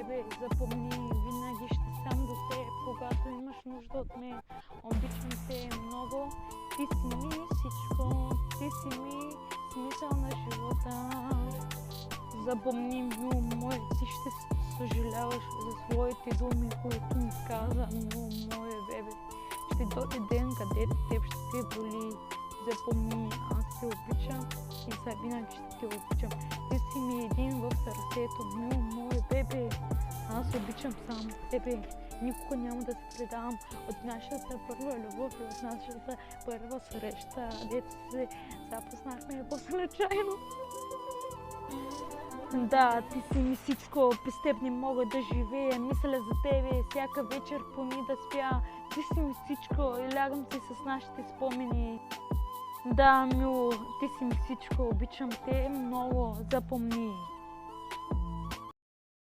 тебе. Запомни, винаги ще съм до теб, когато имаш нужда от мен. Обичам те много, ти си ми всичко, ти си ми смисъл на живота. Запомни, мило мое, ти ще съжаляваш за своите думи, които ми каза, мило мое бебе. Ще дойде ден, където теб ще те боли. Запомни, аз те обичам и за винаги ще те обичам. Ти си ми един в сърцето, мило мое бебе. Аз обичам само тебе. Никога няма да се предавам от нашата първа любов и от нашата първа среща, дето се запознахме по-случайно. Да, ти си ми всичко, без теб не мога да живея, мисля за тебе, всяка вечер поне да спя. Ти си ми всичко и лягам си с нашите спомени. Да, мило, ти си ми всичко, обичам те много, запомни.